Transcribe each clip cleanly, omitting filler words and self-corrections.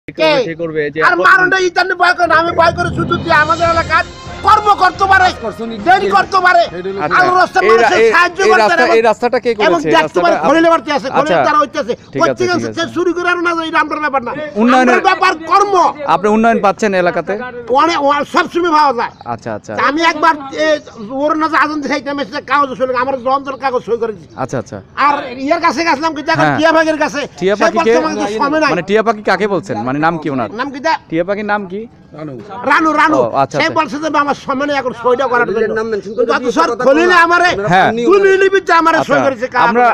করবে যে আর মারণটা ইন্টারনেট ভয় করে আমি ভয় করে শুধু যে আমাদের এলাকার কর্ম করতে পারে দেরি করতে পারে আর রাস্তা মানুষের সাহায্য করতে পারে এই রাস্তাটা কে এবং করেছে দেখতে পারে খলিলে বাড়তে আছে খলিলে আচ্ছা। তারা হইতেছে ঠিক আছে, প্রত্যেক ঠিক আছে। চুরি করে আর না এই রামটার ব্যাপার না উন্নয়নের উন্নয়নের ব্যাপার কর্ম আপনি উন্নয়ন পাচ্ছেন এলাকাতে? অনেক সব সময় পাওয়া যায় আচ্ছা আচ্ছা তা আমি একবার ওর না যে আদন দেখাইতাম এসে কাগজ সই আমার যন্ত্র কাগজ সই করেছি আচ্ছা আচ্ছা আর ইয়ার কাছে গেছিলাম কি দেখো হ্যাঁ। টিয়া ভাগের কাছে টিয়া সে পাখি বলছে আমাকে তো সময় নাই মানে টিয়া পাখি কাকে বলছেন, মানে নাম কি ওনার? নাম কি দা টিয়া পাখির নাম কি? রানু রানু ও, আচ্ছা, সে আচ্ছা। বলছে যে আমার সামনে এখন সইটা করার জন্য নাম mention করে যত দিয়ে স্যার কথা খলিলে বলা। আমারে হ্যাঁ। 2 মিনিটে আমারে আচ্ছা, সই করেছে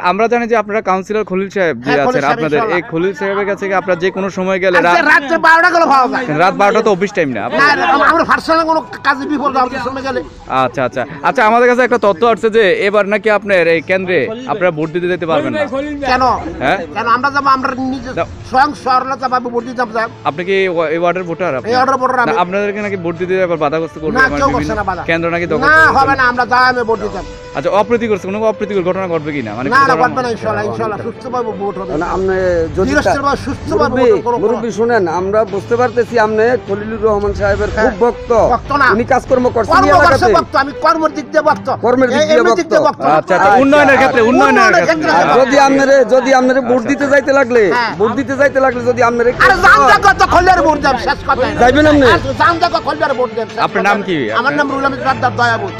আমরা জানি যে আপনারা কাউন্সিলর খলিল সাহেব যে হ্যাঁ, খলিল আছেন সাহেব, আপনাদের, এই ইনশাআল্লাহ। খলিল সাহেবের কাছে কি আপনারা যে কোনো সময় গেলে আজকে রাত্রে 12টা গেলে পাওয়া যায় রাত 12টা তো অফিস টাইম না না আমরা পার্সোনাল কোনো কাজে বিপদ আমাদের সামনে গেলে আচ্ছা আচ্ছা আচ্ছা, আমাদের কাছে একটা তথ্য আসছে যে এবার নাকি আপনার এই কেন্দ্রে আপনারা ভোট দিতে যেতে পারবেন না। কেন হ্যাঁ? কেন আমরা যাবো আমরা নিজে দাও। স্বয়ং সরলতা ভাবে ভোট দিতাম স্যার আপনি কি এই ওয়ার্ডের ভোটার? এই অর্ডার ভোটার আমি আপনাদেরকে নাকি ভোট দিতে আবার বাধাগ্রস্ত করবে না মানে কেউ বিভিন্ন করছে না বাধা কেন্দ্র নাকি দখল না করবে? হবে না আমরা যাই আমি ভোট দিতাম আচ্ছা, অপ্রীতিকর কোনো অপ্রীতিকর ঘটনা ঘটবে কিনা মানে না না কোনো- ঘটবে না ইনশাআল্লাহ ইনশাআল্লাহ সুস্থভাবে ভোট হবে মানে আপনি যদি ধীরস্থিরভাবে সুস্থভাবে মুরব্বি, ভোট করো মুরব্বি শুনেন, আমরা বুঝতে পারতেছি আপনি খলিলুর রহমান সাহেবের খুব হ্যাঁ, ভক্ত। ভক্ত না। উনি কাজকর্ম করছেন এই কর্ম করছে এলাকাতে। ভক্ত আমি কর্মের দিক দিয়ে ভক্ত কর্মের দিক দিয়ে এমনি দিক দিয়ে ভক্ত। ভক্ত আচ্ছা আচ্ছা, উন্নয়নের ক্ষেত্রে উন্নয়নের ক্ষেত্রে ক্ষেত্রে। যদি আপনারে ভোট দিতে যাইতে লাগলে হ্যাঁ। ভোট দিতে যাইতে লাগলে যদি আপনারে আরে জান দেখো তো খলিয়ার ভোট দেব শেষ কথা যাইবেন আপনি? জান দেখো খলিয়ার ভোট দেব শেষ আপনার কথা। নাম কি? আমার নাম রুলাম সর্দার দয়াবুত